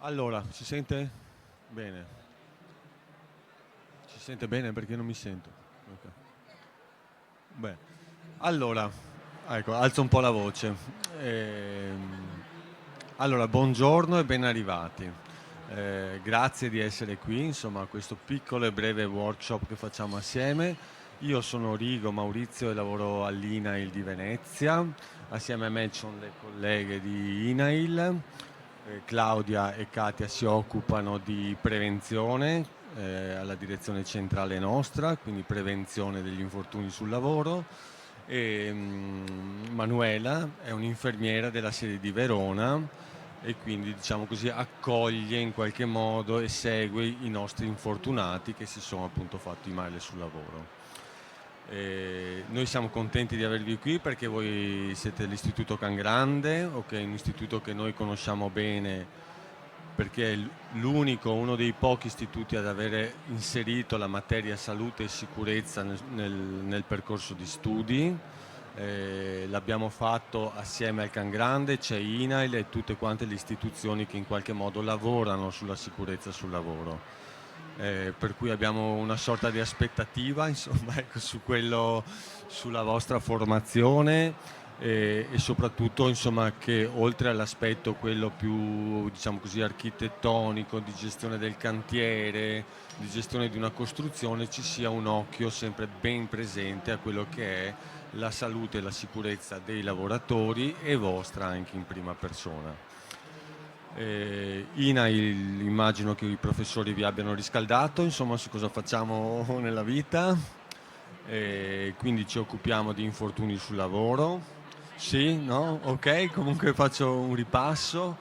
Allora, si sente? Bene. Si sente bene perché non mi sento. Ok. Beh, allora, ecco, alzo un po' la voce. Ehm, allora, buongiorno e ben arrivati. Grazie di essere qui, insomma, a questo piccolo e breve workshop che facciamo assieme. Io sono Rigo Maurizio e lavoro all'INAIL di Venezia. Assieme a me ci sono le colleghe di INAIL. Claudia e Katia si occupano di prevenzione alla direzione centrale nostra, quindi prevenzione degli infortuni sul lavoro. E Manuela è un'infermiera della sede di Verona e quindi diciamo così accoglie in qualche modo e segue i nostri infortunati che si sono appunto fatti male sul lavoro. Noi siamo contenti di avervi qui perché voi siete l'Istituto Cangrande, okay, un istituto che noi conosciamo bene perché è uno dei pochi istituti ad avere inserito la materia salute e sicurezza nel percorso di studi. L'abbiamo fatto assieme al Cangrande, c'è INAIL e tutte quante le istituzioni che in qualche modo lavorano sulla sicurezza sul lavoro. Per cui abbiamo una sorta di aspettativa, insomma, ecco, sulla vostra formazione e soprattutto, insomma, che oltre all'aspetto quello più, diciamo così, architettonico, di gestione del cantiere, di gestione di una costruzione, ci sia un occhio sempre ben presente a quello che è la salute e la sicurezza dei lavoratori e vostra anche in prima persona. INAIL, immagino che i professori vi abbiano riscaldato, insomma, su cosa facciamo nella vita. Quindi ci occupiamo di infortuni sul lavoro. Sì, no? Ok, comunque faccio un ripasso.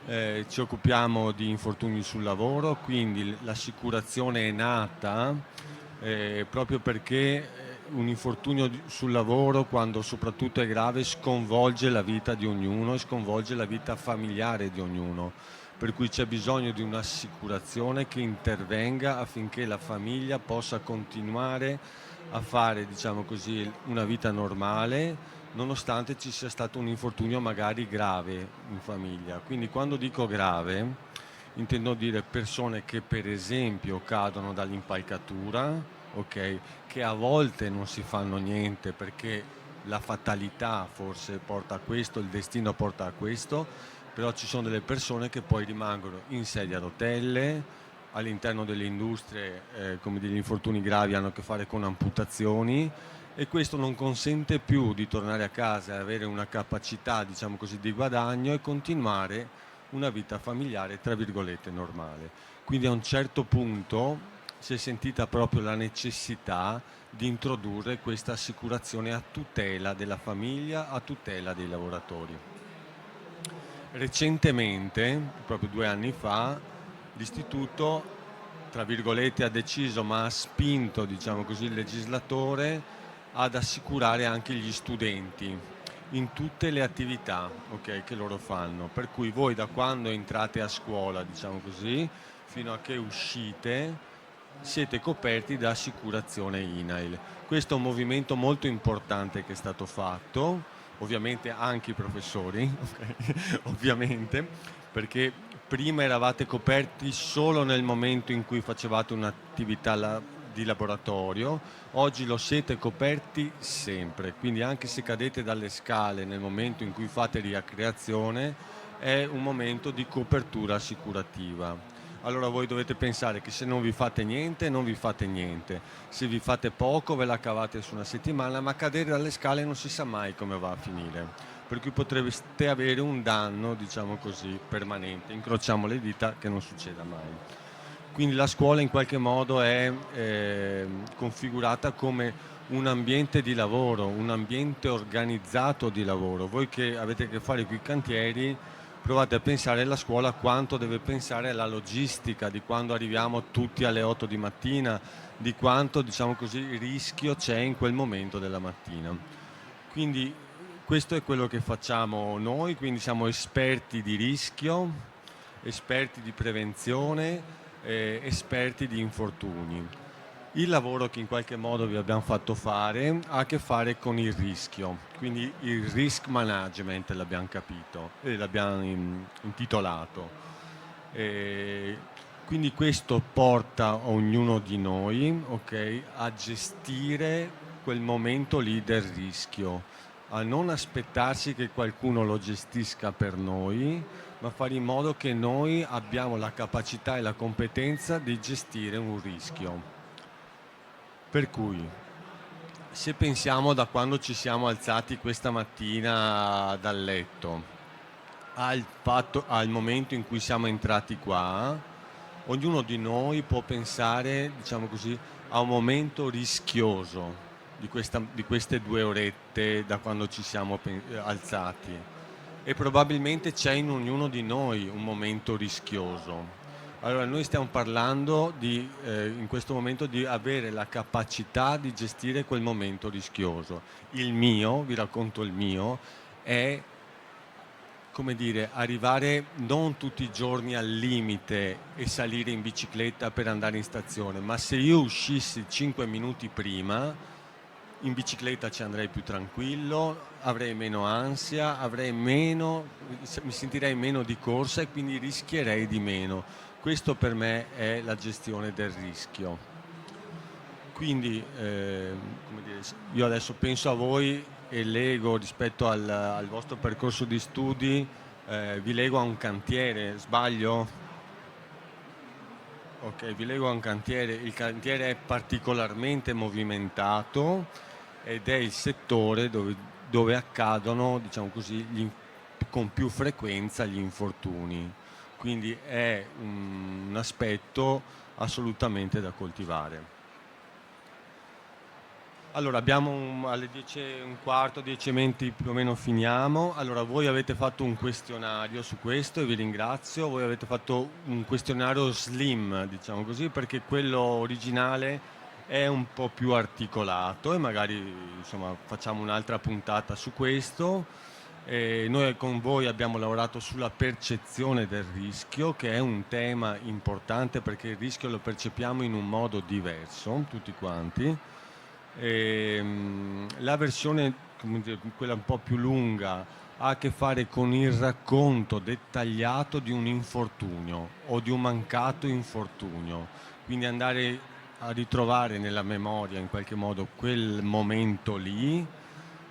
Ci occupiamo di infortuni sul lavoro, quindi l'assicurazione è nata proprio perché un infortunio sul lavoro, quando soprattutto è grave, sconvolge la vita di ognuno e sconvolge la vita familiare di ognuno. Per cui c'è bisogno di un'assicurazione che intervenga affinché la famiglia possa continuare a fare, diciamo così, una vita normale, nonostante ci sia stato un infortunio magari grave in famiglia. Quindi quando dico grave, intendo dire persone che per esempio cadono dall'impalcatura, ok? Che a volte non si fanno niente perché la fatalità forse porta a questo, il destino porta a questo, però ci sono delle persone che poi rimangono in sedia a rotelle, all'interno delle industrie, come degli infortuni gravi hanno a che fare con amputazioni e questo non consente più di tornare a casa e avere una capacità, diciamo così, di guadagno e continuare una vita familiare, tra virgolette, normale. Quindi a un certo punto si è sentita proprio la necessità di introdurre questa assicurazione a tutela della famiglia, a tutela dei lavoratori. Recentemente, proprio 2 anni fa, l'istituto, tra virgolette, ha deciso, ma ha spinto, diciamo così, il legislatore ad assicurare anche gli studenti in tutte le attività, okay, che loro fanno. Per cui voi da quando entrate a scuola, diciamo così, fino a che uscite, siete coperti da assicurazione INAIL. Questo è un movimento molto importante che è stato fatto, ovviamente anche i professori, okay? Ovviamente, perché prima eravate coperti solo nel momento in cui facevate un'attività di laboratorio, oggi lo siete coperti sempre, quindi anche se cadete dalle scale nel momento in cui fate riaccreazione è un momento di copertura assicurativa. Allora voi dovete pensare che se non vi fate niente, non vi fate niente. Se vi fate poco, ve la cavate su una settimana, ma cadere dalle scale non si sa mai come va a finire. Per cui potreste avere un danno, diciamo così, permanente. Incrociamo le dita che non succeda mai. Quindi la scuola in qualche modo è configurata come un ambiente di lavoro, un ambiente organizzato di lavoro. Voi che avete a che fare con i cantieri, provate a pensare alla scuola quanto deve pensare alla logistica, di quando arriviamo tutti alle 8 di mattina, di quanto, diciamo così, rischio c'è in quel momento della mattina. Quindi questo è quello che facciamo noi, quindi siamo esperti di rischio, esperti di prevenzione, esperti di infortuni. Il lavoro che in qualche modo vi abbiamo fatto fare ha a che fare con il rischio, quindi il risk management l'abbiamo capito e l'abbiamo intitolato. E quindi questo porta ognuno di noi, ok, a gestire quel momento lì del rischio, a non aspettarsi che qualcuno lo gestisca per noi, ma fare in modo che noi abbiamo la capacità e la competenza di gestire un rischio. Per cui, se pensiamo da quando ci siamo alzati questa mattina dal letto al momento in cui siamo entrati qua, ognuno di noi può pensare, diciamo così, a un momento rischioso di queste 2 orette da quando ci siamo alzati. E probabilmente c'è in ognuno di noi un momento rischioso. Allora, noi stiamo parlando in questo momento di avere la capacità di gestire quel momento rischioso. Il mio, vi racconto il mio, è, come dire, arrivare non tutti i giorni al limite e salire in bicicletta per andare in stazione, ma se io uscissi 5 minuti prima, in bicicletta ci andrei più tranquillo, avrei meno ansia, mi sentirei meno di corsa e quindi rischierei di meno. Questo per me è la gestione del rischio. Quindi, come dire, io adesso penso a voi e lego rispetto al vostro percorso di studi, vi lego a un cantiere, sbaglio? Ok, vi lego a un cantiere. Il cantiere è particolarmente movimentato ed è il settore dove accadono, diciamo così, con più frequenza gli infortuni. Quindi è un aspetto assolutamente da coltivare. Allora, abbiamo alle 10:15, 10:20 più o meno finiamo. Allora, voi avete fatto un questionario su questo e vi ringrazio. Voi avete fatto un questionario slim, diciamo così, perché quello originale è un po' più articolato e magari insomma, facciamo un'altra puntata su questo. Noi con voi abbiamo lavorato sulla percezione del rischio, che è un tema importante perché il rischio lo percepiamo in un modo diverso, tutti quanti. La versione, come dire, quella un po' più lunga, ha a che fare con il racconto dettagliato di un infortunio o di un mancato infortunio, quindi andare a ritrovare nella memoria in qualche modo quel momento lì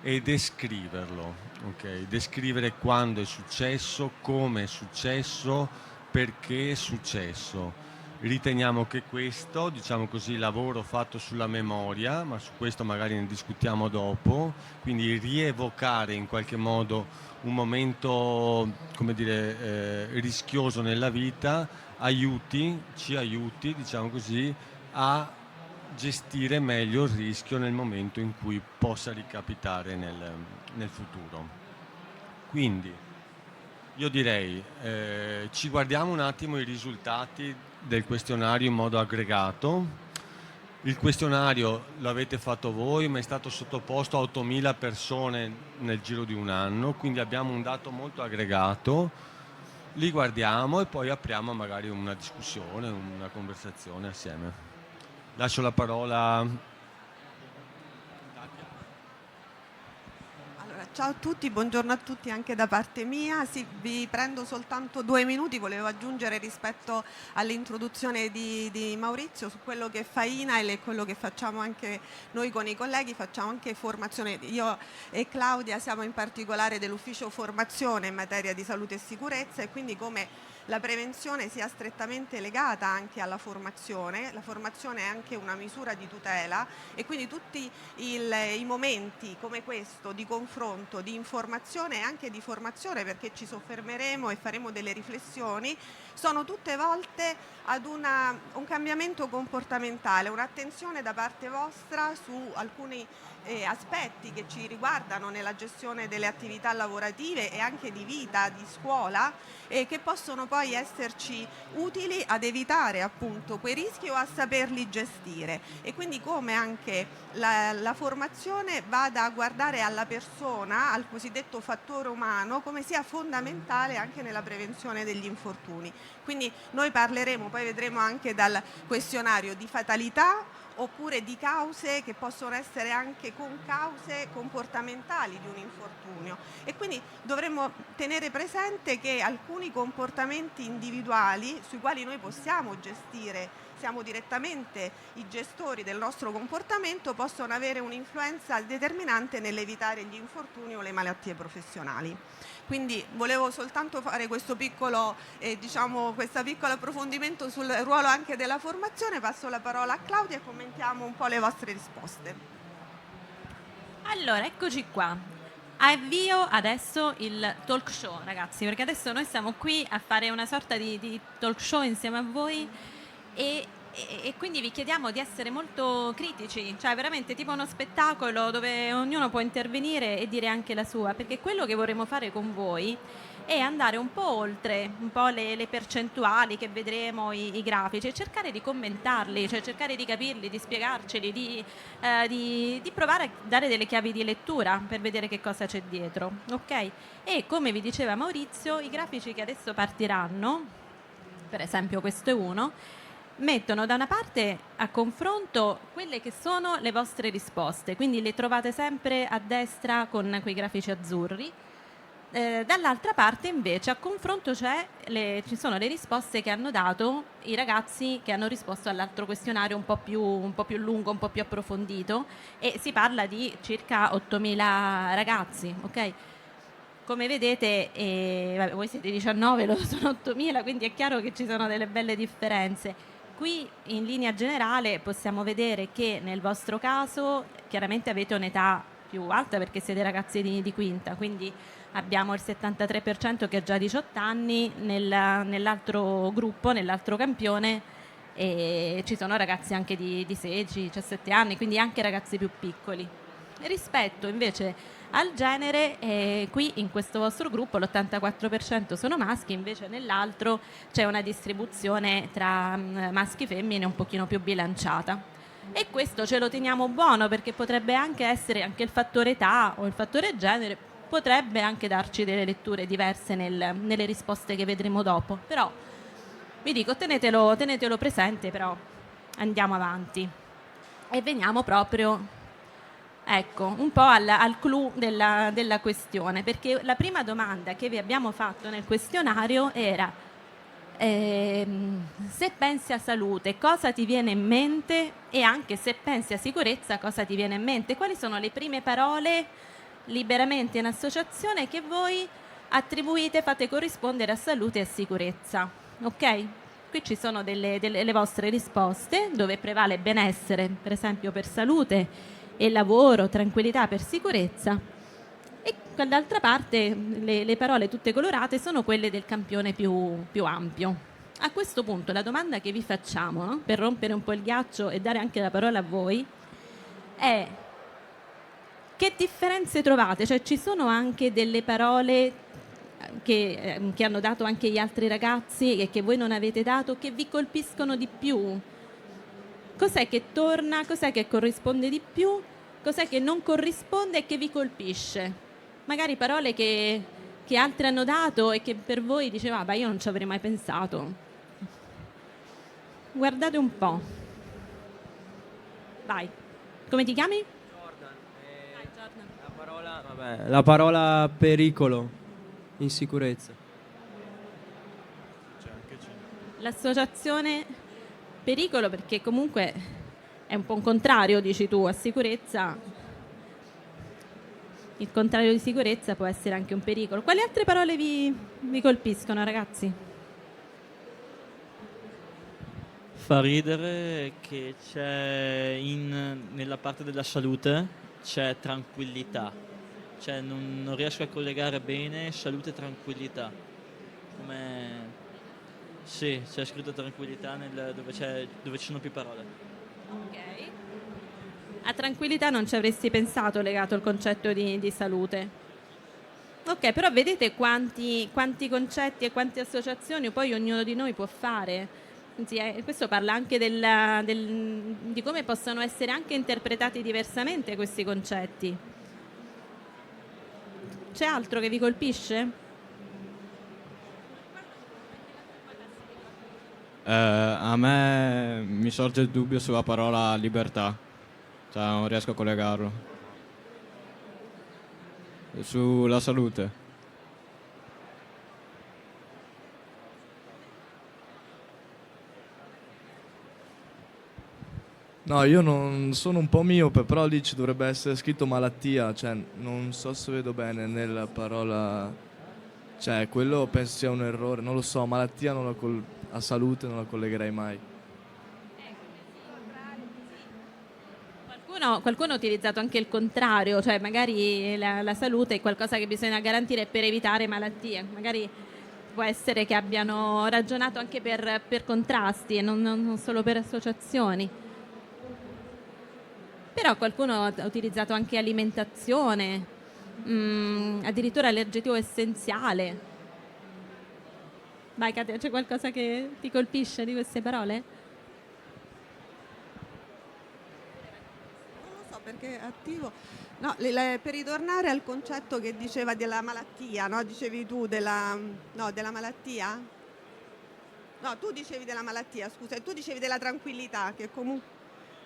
e descriverlo, ok? Descrivere quando è successo, come è successo, perché è successo. Riteniamo che questo, diciamo così, lavoro fatto sulla memoria, ma su questo magari ne discutiamo dopo, quindi rievocare in qualche modo un momento, come dire, rischioso nella vita, ci aiuti, diciamo così, a gestire meglio il rischio nel momento in cui possa ricapitare nel futuro. Quindi io direi, ci guardiamo un attimo i risultati del questionario in modo aggregato. Il questionario lo avete fatto voi, ma è stato sottoposto a 8.000 persone nel giro di un anno, quindi abbiamo un dato molto aggregato. Li guardiamo e poi apriamo magari una discussione, una conversazione assieme. Lascio la parola. Ciao a tutti, buongiorno a tutti anche da parte mia. Sì, vi prendo soltanto 2 minuti, volevo aggiungere rispetto all'introduzione di Maurizio su quello che fa INAIL e quello che facciamo anche noi con i colleghi, facciamo anche formazione. Io e Claudia siamo in particolare dell'ufficio formazione in materia di salute e sicurezza e quindi come la prevenzione sia strettamente legata anche alla formazione, la formazione è anche una misura di tutela e quindi tutti i momenti come questo di confronto, di informazione e anche di formazione, perché ci soffermeremo e faremo delle riflessioni, sono tutte volte ad un cambiamento comportamentale, un'attenzione da parte vostra su alcuni aspetti che ci riguardano nella gestione delle attività lavorative e anche di vita, di scuola, che possono poi esserci utili ad evitare appunto quei rischi o a saperli gestire, e quindi come anche la formazione vada a guardare alla persona, al cosiddetto fattore umano, come sia fondamentale anche nella prevenzione degli infortuni. Quindi noi parleremo, poi vedremo anche dal questionario, di fatalità oppure di cause che possono essere anche concause comportamentali di un infortunio, e quindi dovremmo tenere presente che alcuni comportamenti individuali sui quali noi possiamo gestire, siamo direttamente i gestori del nostro comportamento, possono avere un'influenza determinante nell'evitare gli infortuni o le malattie professionali. Quindi volevo soltanto fare questo piccolo, questo piccolo approfondimento sul ruolo anche della formazione. Passo la parola a Claudia e commentiamo un po' le vostre risposte. Allora, eccoci qua. Avvio adesso il talk show, ragazzi, perché adesso noi siamo qui a fare una sorta di talk show insieme a voi e quindi vi chiediamo di essere molto critici, cioè veramente tipo uno spettacolo dove ognuno può intervenire e dire anche la sua, perché quello che vorremmo fare con voi è andare un po' oltre un po' le percentuali che vedremo, i grafici, e cercare di commentarli, cioè cercare di capirli, di spiegarceli, di provare a dare delle chiavi di lettura per vedere che cosa c'è dietro, ok? E come vi diceva Maurizio, i grafici che adesso partiranno, per esempio questo è uno, mettono da una parte a confronto quelle che sono le vostre risposte, quindi le trovate sempre a destra con quei grafici azzurri. Dall'altra parte invece a confronto ci sono le risposte che hanno dato i ragazzi che hanno risposto all'altro questionario un po' più lungo, un po' più approfondito, e si parla di circa 8.000 ragazzi, ok? Come vedete, vabbè, voi siete 19, loro sono 8.000, quindi è chiaro che ci sono delle belle differenze. Qui in linea generale possiamo vedere che nel vostro caso chiaramente avete un'età più alta perché siete ragazzi di quinta, quindi abbiamo il 73% che ha già 18 anni, nell'altro gruppo, nell'altro campione, e ci sono ragazzi anche di 16, 17 anni, quindi anche ragazzi più piccoli. Rispetto invece al genere, qui in questo vostro gruppo l'84% sono maschi, invece nell'altro c'è una distribuzione tra maschi e femmine un pochino più bilanciata. E questo ce lo teniamo buono perché potrebbe anche essere anche il fattore età o il fattore genere, potrebbe anche darci delle letture diverse nelle risposte che vedremo dopo. Però vi dico, tenetelo presente, però andiamo avanti e veniamo proprio, ecco, un po' al clou della questione, perché la prima domanda che vi abbiamo fatto nel questionario era se pensi a salute cosa ti viene in mente, e anche se pensi a sicurezza cosa ti viene in mente, quali sono le prime parole liberamente in associazione che voi attribuite, fate corrispondere a salute e sicurezza, ok? Qui ci sono le vostre risposte dove prevale benessere, per esempio per salute, e lavoro, tranquillità per sicurezza, e dall'altra parte le parole tutte colorate sono quelle del campione più ampio. A questo punto la domanda che vi facciamo, no? Per rompere un po' il ghiaccio e dare anche la parola a voi, è: che differenze trovate? Cioè ci sono anche delle parole che hanno dato anche gli altri ragazzi e che voi non avete dato, che vi colpiscono di più? Cos'è che torna? Cos'è che corrisponde di più? Cos'è che non corrisponde e che vi colpisce? Magari parole che altri hanno dato e che per voi diceva, io non ci avrei mai pensato. Guardate un po'. Vai. Come ti chiami? Jordan. Vai, Jordan. La parola pericolo, insicurezza. C'è anche L'associazione pericolo, perché comunque è un po' un contrario, dici tu, a sicurezza. Il contrario di sicurezza può essere anche un pericolo. Quali altre parole vi colpiscono, ragazzi? Fa ridere che nella parte della salute c'è tranquillità, cioè non riesco a collegare bene salute e tranquillità. Sì, c'è scritto tranquillità dove ci sono più parole. Ok. A tranquillità non ci avresti pensato legato al concetto di salute. Ok, però vedete quanti concetti e quante associazioni poi ognuno di noi può fare. Anzi, questo parla anche di come possono essere anche interpretati diversamente questi concetti. C'è altro che vi colpisce? A me mi sorge il dubbio sulla parola libertà, cioè non riesco a collegarlo. Sulla salute. No, io non sono un po' miope, però lì ci dovrebbe essere scritto malattia, cioè non so se vedo bene nella parola, cioè quello penso sia un errore, non lo so, malattia a salute non la collegherei mai. Qualcuno ha utilizzato anche il contrario, cioè magari la salute è qualcosa che bisogna garantire per evitare malattie. Magari può essere che abbiano ragionato anche per contrasti e non solo per associazioni. Però qualcuno ha utilizzato anche alimentazione, addirittura l'aggettivo essenziale. Vai Katia, c'è qualcosa che ti colpisce di queste parole? Non lo so perché è attivo. No, per ritornare al concetto che diceva della malattia, no? Dicevi tu della malattia? No, tu dicevi della malattia, scusa, e tu dicevi della tranquillità, che comunque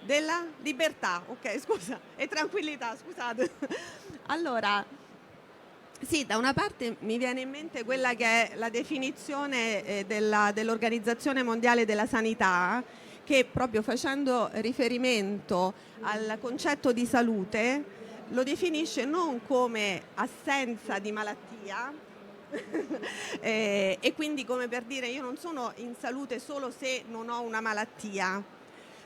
della libertà, ok, scusa, e tranquillità, scusate. Allora, sì, da una parte mi viene in mente quella che è la definizione dell'Organizzazione Mondiale della Sanità, che proprio facendo riferimento al concetto di salute lo definisce non come assenza di malattia e quindi come per dire io non sono in salute solo se non ho una malattia,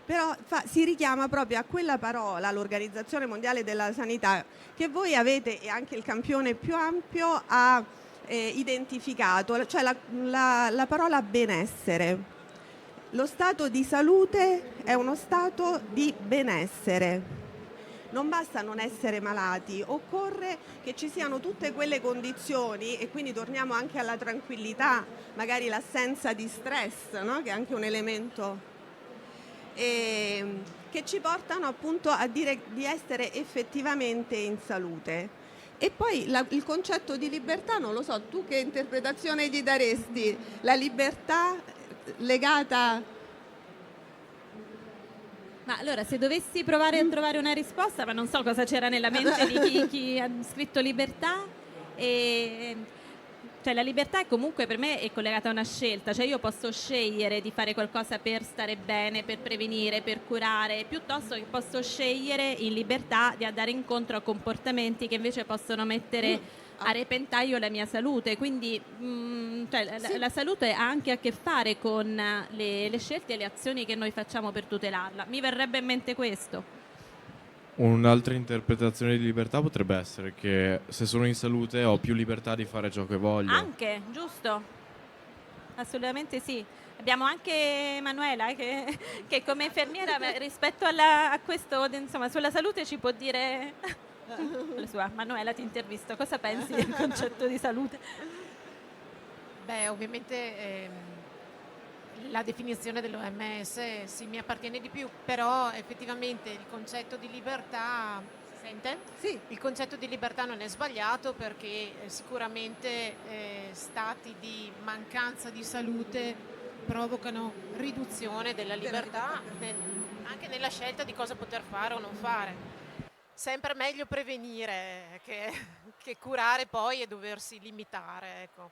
però si richiama proprio a quella parola, l'Organizzazione Mondiale della Sanità, che voi avete, e anche il campione più ampio ha identificato, cioè la parola benessere. Lo stato di salute è uno stato di benessere. Non basta non essere malati, occorre che ci siano tutte quelle condizioni, e quindi torniamo anche alla tranquillità, magari l'assenza di stress, no? Che è anche un elemento che ci portano appunto a dire di essere effettivamente in salute. E poi il concetto di libertà, non lo so, tu che interpretazione gli daresti? La libertà legata... Ma allora, se dovessi provare a trovare una risposta, ma non so cosa c'era nella mente di chi ha scritto libertà, cioè la libertà è comunque per me è collegata a una scelta, cioè io posso scegliere di fare qualcosa per stare bene, per prevenire, per curare, piuttosto che posso scegliere in libertà di andare incontro a comportamenti che invece possono mettere a repentaglio la mia salute. Quindi la salute ha anche a che fare con le scelte e le azioni che noi facciamo per tutelarla. Mi verrebbe in mente questo. Un'altra interpretazione di libertà potrebbe essere che se sono in salute ho più libertà di fare ciò che voglio. Anche, giusto? Assolutamente sì. Abbiamo anche Manuela che come infermiera rispetto a questo, insomma, sulla salute ci può dire la sua. Manuela, ti intervisto. Cosa pensi del concetto di salute? Beh, ovviamente la definizione dell'OMS sì, mi appartiene di più, però effettivamente il concetto di libertà, si sente? Sì. Il concetto di libertà non è sbagliato perché sicuramente stati di mancanza di salute provocano riduzione della libertà anche nella scelta di cosa poter fare o non fare. Sempre meglio prevenire che curare poi e doversi limitare, ecco.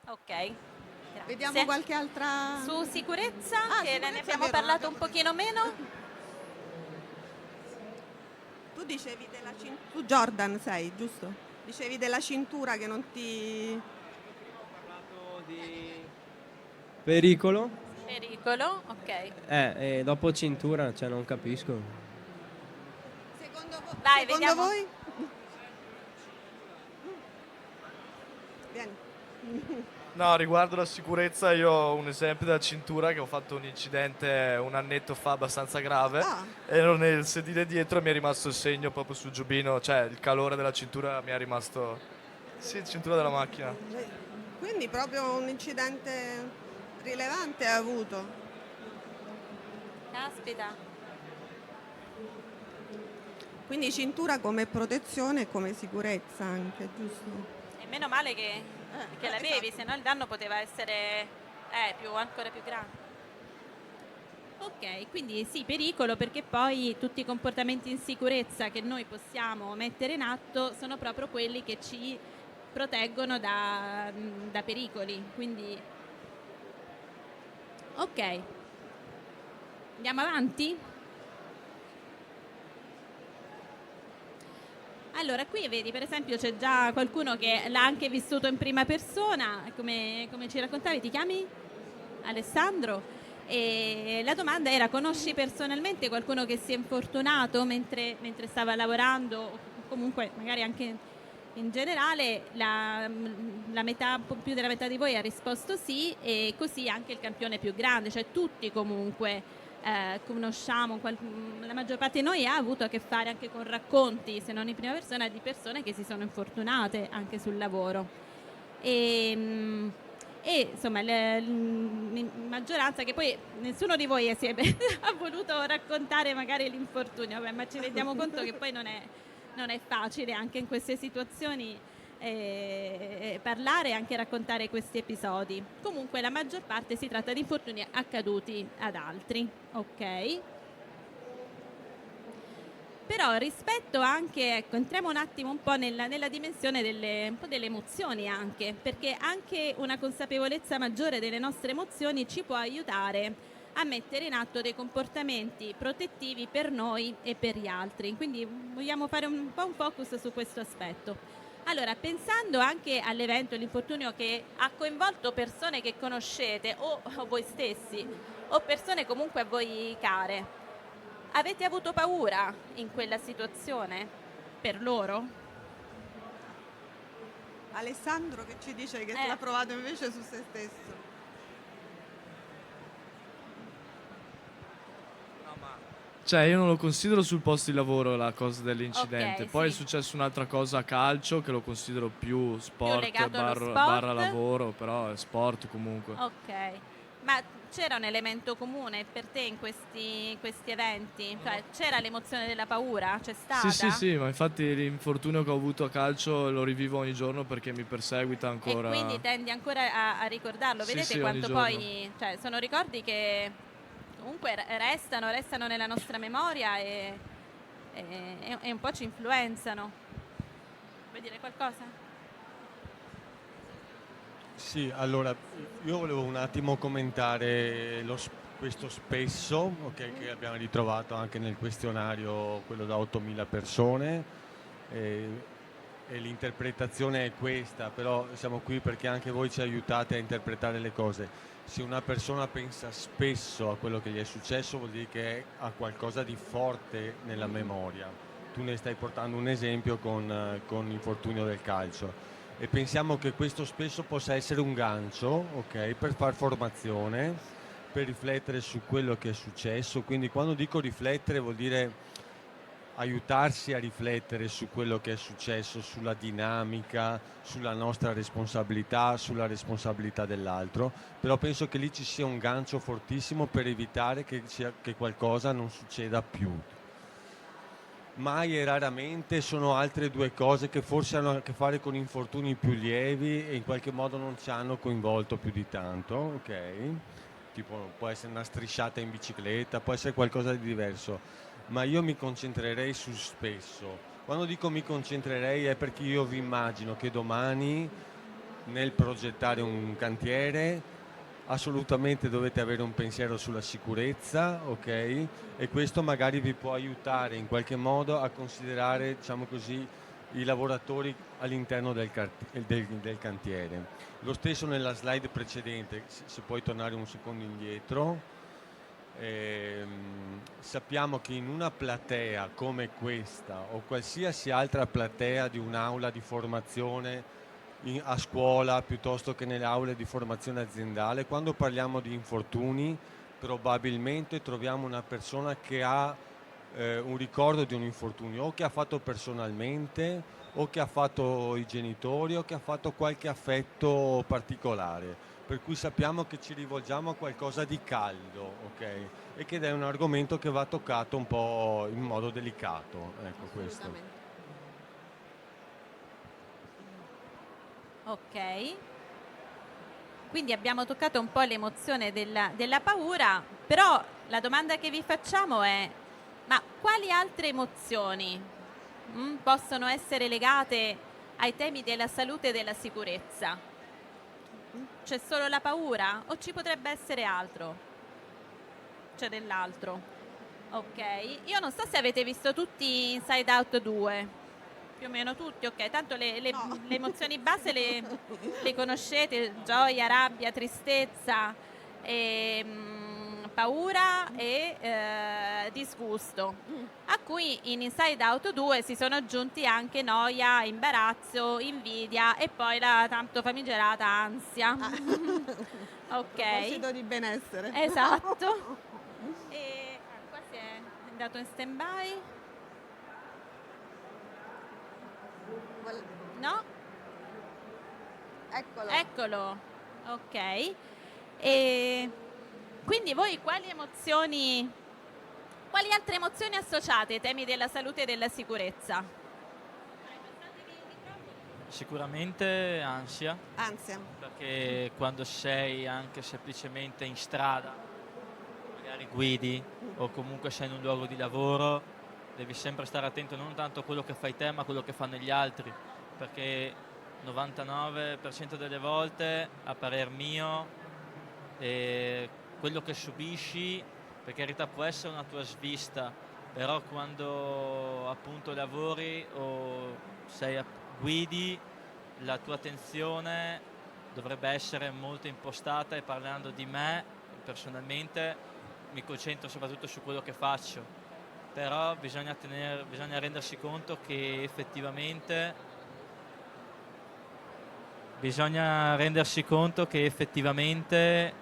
Ok. Grazie. Vediamo qualche altra... Su sicurezza, che sicurezza, ne abbiamo vero, parlato un pochino meno. Tu dicevi della cintura... Tu Jordan sei, giusto? Dicevi della cintura che non ti... Pericolo? Pericolo, ok. E dopo cintura, cioè non capisco. Secondo Dai, secondo vediamo. voi? Vieni. No, riguardo la sicurezza io ho un esempio della cintura che ho fatto un incidente un annetto fa abbastanza grave. Ero nel sedile dietro e mi è rimasto il segno proprio sul giubbino, cioè il calore della cintura mi è rimasto... Sì, cintura della macchina. Quindi proprio un incidente rilevante ha avuto. Caspita. Quindi cintura come protezione e come sicurezza anche, giusto? E meno male che l'avevi, se no il danno poteva essere Ancora più grande. Ok, quindi sì, pericolo, perché poi tutti i comportamenti in sicurezza che noi possiamo mettere in atto sono proprio quelli che ci proteggono da pericoli. Quindi, ok, andiamo avanti? Allora, qui vedi, per esempio, c'è già qualcuno che l'ha anche vissuto in prima persona, come ci raccontavi, ti chiami? Alessandro. E la domanda era: conosci personalmente qualcuno che si è infortunato mentre stava lavorando, o comunque magari anche in generale? La metà, un po' più della metà di voi ha risposto sì, e così anche il campione più grande, cioè tutti comunque conosciamo, la maggior parte di noi ha avuto a che fare anche con racconti, se non in prima persona, di persone che si sono infortunate anche sul lavoro. E insomma, la maggioranza, che poi nessuno di voi ha voluto raccontare magari l'infortunio, ma ci rendiamo conto che poi non è facile anche in queste situazioni parlare e anche raccontare questi episodi. Comunque la maggior parte si tratta di infortuni accaduti ad altri, ok? Però rispetto anche, ecco, entriamo un attimo un po' nella dimensione un po' delle emozioni anche, perché anche una consapevolezza maggiore delle nostre emozioni ci può aiutare a mettere in atto dei comportamenti protettivi per noi e per gli altri. Quindi vogliamo fare un po' un focus su questo aspetto. Allora, pensando anche all'evento, l'infortunio che ha coinvolto persone che conoscete o voi stessi o persone comunque a voi care, avete avuto paura in quella situazione per loro? Alessandro che ci dice che l'ha provato invece su se stesso. Cioè, io non lo considero sul posto di lavoro la cosa dell'incidente. Ok, Poi sì. è successo un'altra cosa a calcio che lo considero più sport, legato allo sport? barra lavoro, però è sport comunque. Ok, ma c'era un elemento comune per te in questi eventi? Cioè, c'era l'emozione della paura? C'è stata? Sì, ma infatti l'infortunio che ho avuto a calcio lo rivivo ogni giorno perché mi perseguita ancora. E quindi tendi ancora a ricordarlo. Sì, Vedete sì, quanto ogni poi, cioè, sono ricordi che comunque restano nella nostra memoria e un po' ci influenzano. Vuoi dire qualcosa? Sì, allora io volevo un attimo commentare questo spesso, ok, che abbiamo ritrovato anche nel questionario, quello da 8.000 persone, e l'interpretazione è questa, però siamo qui perché anche voi ci aiutate a interpretare le cose. Se una persona pensa spesso a quello che gli è successo, vuol dire che ha qualcosa di forte nella memoria. Tu ne stai portando un esempio con l'infortunio del calcio. E pensiamo che questo spesso possa essere un gancio, ok, per far formazione, per riflettere su quello che è successo. Quindi quando dico riflettere vuol dire aiutarsi a riflettere su quello che è successo, sulla dinamica, sulla nostra responsabilità, sulla responsabilità dell'altro, però penso che lì ci sia un gancio fortissimo per evitare che qualcosa non succeda più. Mai e raramente sono altre due cose che forse hanno a che fare con infortuni più lievi e in qualche modo non ci hanno coinvolto più di tanto, ok? Tipo può essere una strisciata in bicicletta, può essere qualcosa di diverso, ma io mi concentrerei su spesso. Quando dico mi concentrerei è perché io vi immagino che domani nel progettare un cantiere assolutamente dovete avere un pensiero sulla sicurezza, ok? E questo magari vi può aiutare in qualche modo a considerare, diciamo così, i lavoratori all'interno del cantiere. Lo stesso nella slide precedente, se puoi tornare un secondo indietro. Sappiamo che in una platea come questa o qualsiasi altra platea di un'aula di formazione a scuola piuttosto che nelle aule di formazione aziendale, quando parliamo di infortuni probabilmente troviamo una persona che ha un ricordo di un infortunio o che ha fatto personalmente o che ha fatto i genitori o che ha fatto qualche affetto particolare, per cui sappiamo che ci rivolgiamo a qualcosa di caldo, ok? E che è un argomento che va toccato un po' in modo delicato, ecco questo. Ok, quindi abbiamo toccato un po' l'emozione della paura, però la domanda che vi facciamo è: ma quali altre emozioni possono essere legate ai temi della salute e della sicurezza? C'è solo la paura o ci potrebbe essere altro? C'è dell'altro? Ok, io non so se avete visto tutti Inside Out 2, più o meno tutti, ok, tanto le emozioni base le conoscete: gioia, rabbia, tristezza, paura e disgusto, a cui in Inside Out 2 si sono aggiunti anche noia, imbarazzo, invidia e poi la tanto famigerata ansia. Ok, Proposito di benessere. esatto. E qua si è andato in stand by. No? Eccolo. Ok. E quindi voi quali altre emozioni associate ai temi della salute e della sicurezza? Sicuramente ansia, Ansia. perché quando sei anche semplicemente in strada, magari guidi o comunque sei in un luogo di lavoro, devi sempre stare attento non tanto a quello che fai te ma a quello che fanno gli altri, perché 99% delle volte, a parer mio, quello che subisci, per carità può essere una tua svista, però quando appunto lavori o guidi, la tua attenzione dovrebbe essere molto impostata, e parlando di me personalmente mi concentro soprattutto su quello che faccio, però bisogna rendersi conto che effettivamente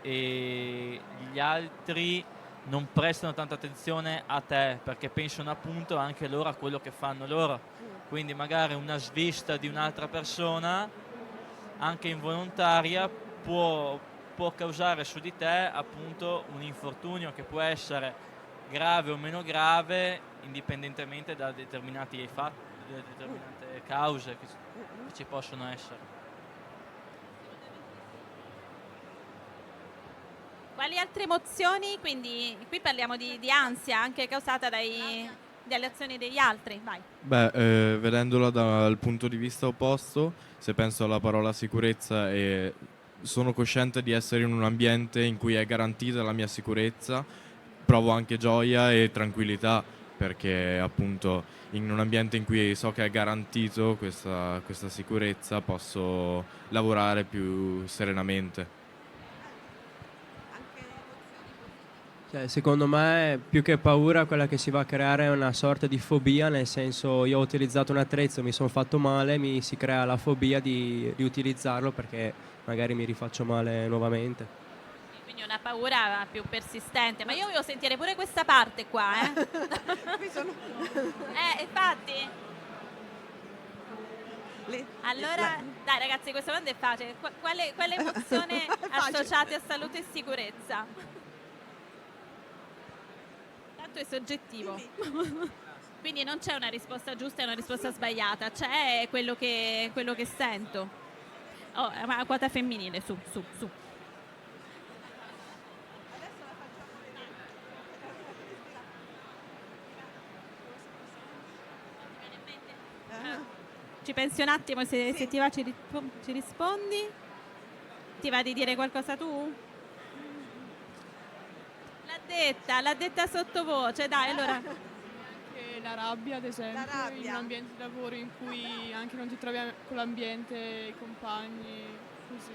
gli altri non prestano tanta attenzione a te, perché pensano appunto anche loro a quello che fanno loro. Quindi magari una svista di un'altra persona, anche involontaria, può causare su di te appunto un infortunio che può essere grave o meno grave, indipendentemente da determinati fatti, da determinate cause che ci possono essere. Quali altre emozioni? Quindi qui parliamo di ansia anche causata dalle azioni degli altri. Vai. Beh, vedendola dal punto di vista opposto, se penso alla parola sicurezza e sono cosciente di essere in un ambiente in cui è garantita la mia sicurezza, provo anche gioia e tranquillità, perché appunto in un ambiente in cui so che è garantito questa sicurezza posso lavorare più serenamente. Cioè, secondo me, più che paura, quella che si va a creare è una sorta di fobia, nel senso, io ho utilizzato un attrezzo, mi sono fatto male, mi si crea la fobia di riutilizzarlo perché magari mi rifaccio male nuovamente. Quindi una paura più persistente. Ma io volevo sentire pure questa parte qua, infatti. Allora, dai ragazzi, questa domanda è facile. Quale emozione associate a salute e sicurezza? Tanto è soggettivo. Quindi non c'è una risposta giusta e una risposta sbagliata, c'è quello che sento. Oh, ma quota femminile, su. Ci pensi un attimo, se ti va ci rispondi? Ti va di dire qualcosa tu? L'ha detta sottovoce, dai, allora. La rabbia, ad esempio, in un ambiente di lavoro in cui anche non ti trovi con l'ambiente, i compagni, così.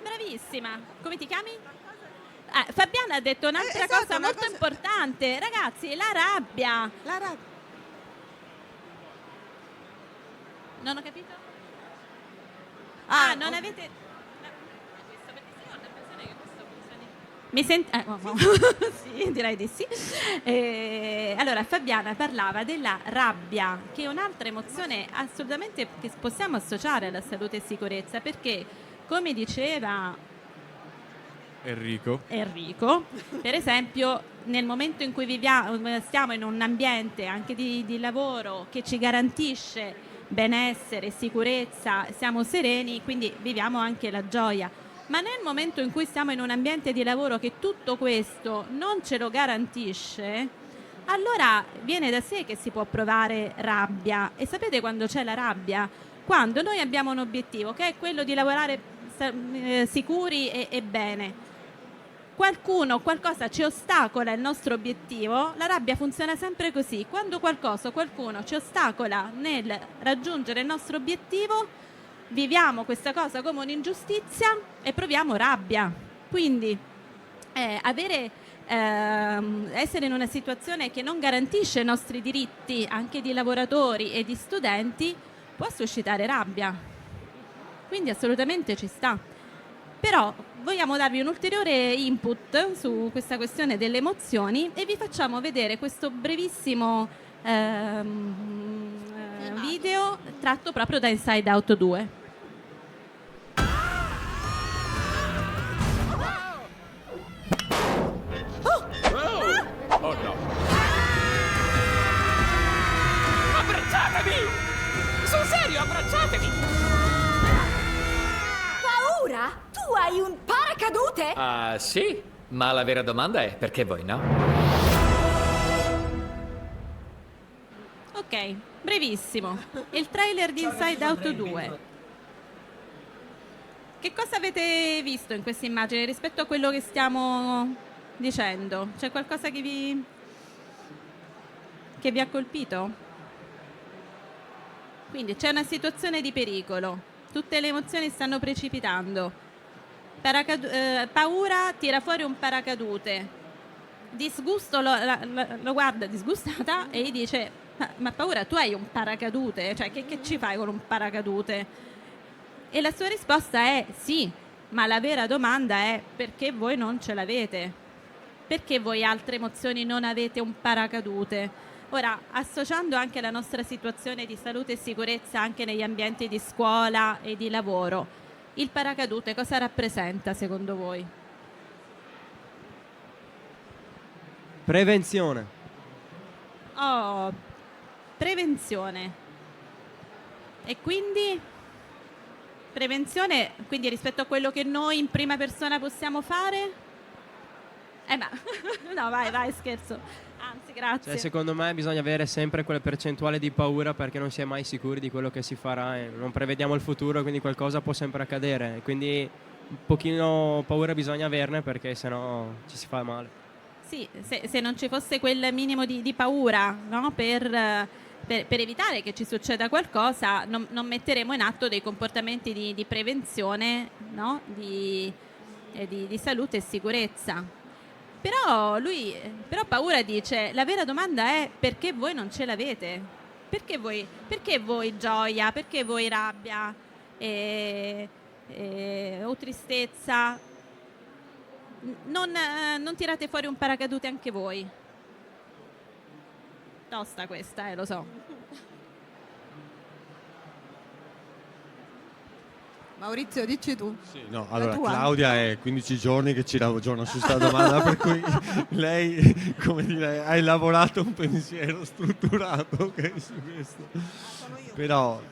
Bravissima, come ti chiami? Fabiana ha detto un'altra cosa molto importante, ragazzi, la rabbia. Non ho capito? Non avete... Mi senti? Sì, direi di sì. Allora, Fabiana parlava della rabbia, che è un'altra emozione assolutamente che possiamo associare alla salute e sicurezza, perché, come diceva Enrico. Per esempio, nel momento in cui stiamo in un ambiente anche di lavoro che ci garantisce benessere, sicurezza, siamo sereni, quindi viviamo anche la gioia. Ma nel momento in cui stiamo in un ambiente di lavoro che tutto questo non ce lo garantisce, allora viene da sé che si può provare rabbia. E sapete quando c'è la rabbia? Quando noi abbiamo un obiettivo che è quello di lavorare sicuri e bene. Qualcosa ci ostacola il nostro obiettivo, la rabbia funziona sempre così. Quando qualcuno ci ostacola nel raggiungere il nostro obiettivo, viviamo questa cosa come un'ingiustizia e proviamo rabbia. Quindi essere in una situazione che non garantisce i nostri diritti anche di lavoratori e di studenti può suscitare rabbia. Quindi assolutamente ci sta. Però vogliamo darvi un ulteriore input su questa questione delle emozioni e vi facciamo vedere questo brevissimo video tratto proprio da Inside Out 2. Oh no! Abbracciatevi! Sul serio, abbracciatevi! Paura? Tu hai un paracadute? Ah, sì, ma la vera domanda è perché voi no? Ok, brevissimo. Il trailer di Inside Out 2. Che cosa avete visto in questa immagine rispetto a quello che stiamo dicendo? C'è qualcosa che vi ha colpito? Quindi c'è una situazione di pericolo, tutte le emozioni stanno precipitando. Paura tira fuori un paracadute, disgusto lo guarda disgustata e gli dice: ma Paura, tu hai un paracadute? Cioè che ci fai con un paracadute? E la sua risposta è sì, ma la vera domanda è: perché voi non ce l'avete? Perché voi altre emozioni non avete un paracadute? Ora, associando anche la nostra situazione di salute e sicurezza anche negli ambienti di scuola e di lavoro, il paracadute cosa rappresenta secondo voi? Prevenzione. Oh, prevenzione. E quindi prevenzione, quindi rispetto a quello che noi in prima persona possiamo fare? Ma no, vai, scherzo. Anzi, grazie. Cioè, secondo me bisogna avere sempre quella percentuale di paura perché non si è mai sicuri di quello che si farà e non prevediamo il futuro, quindi qualcosa può sempre accadere. Quindi un pochino paura bisogna averne perché sennò ci si fa male. Sì, se non ci fosse quel minimo di paura, no? Per evitare che ci succeda qualcosa, non metteremo in atto dei comportamenti di prevenzione, no? di salute e sicurezza. Però Paura dice: la vera domanda è perché voi non ce l'avete? Perché voi gioia? Perché voi rabbia o tristezza? Non tirate fuori un paracadute anche voi? Tosta questa, lo so. Maurizio, dici tu. Sì, no, allora Claudia è 15 giorni che ci ragiona su questa domanda, per cui lei, come dire, hai lavorato un pensiero strutturato, okay, su questo. Però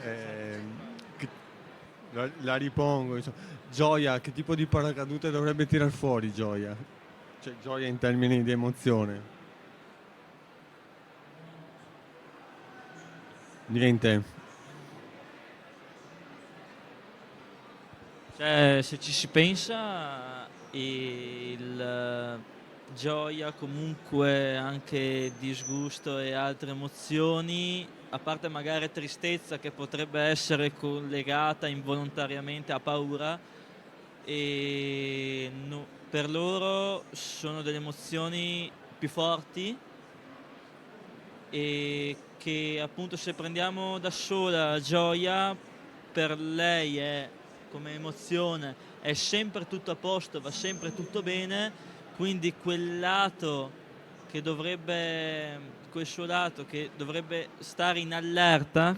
la ripongo, insomma. Gioia, che tipo di paracadute dovrebbe tirar fuori Gioia? Cioè gioia in termini di emozione. Niente. Cioè, se ci si pensa, il gioia, comunque anche disgusto e altre emozioni, a parte magari tristezza che potrebbe essere collegata involontariamente a paura, e per loro sono delle emozioni più forti e che appunto se prendiamo da sola gioia, per lei è come emozione è sempre tutto a posto, va sempre tutto bene, quindi quel suo lato che dovrebbe stare in allerta,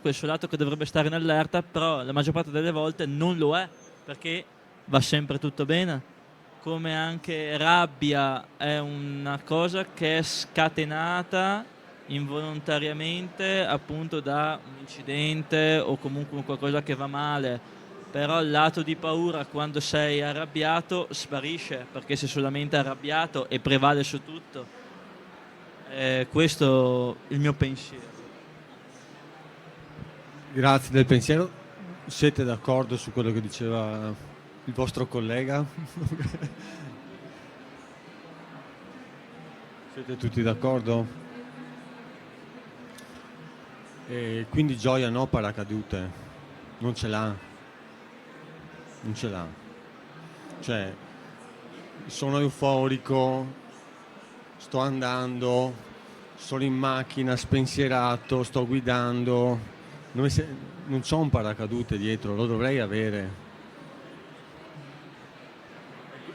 però la maggior parte delle volte non lo è, perché va sempre tutto bene, come anche rabbia è una cosa che è scatenata involontariamente appunto da un incidente o comunque qualcosa che va male, però il lato di paura quando sei arrabbiato sparisce perché sei solamente arrabbiato e prevale su tutto. Questo è il mio pensiero. Grazie del pensiero. Siete d'accordo su quello che diceva il vostro collega? Siete tutti d'accordo? E quindi Gioia no, paracadute. Non ce l'ha. Non ce l'ha. Cioè, sono euforico, sto andando, sono in macchina, spensierato, sto guidando. Non c'ho un paracadute dietro, lo dovrei avere.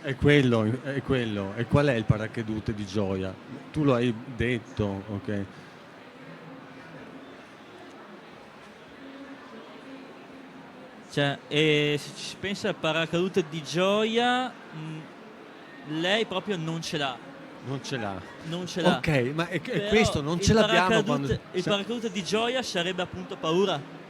È quello. E qual è il paracadute di Gioia? Tu lo hai detto, ok? Cioè, e se ci si pensa al paracadute di Gioia, lei proprio non ce l'ha. Non ce l'ha. Non ce l'ha. Ok, ma è Però questo, non ce l'abbiamo quando... Il paracadute di Gioia sarebbe appunto paura.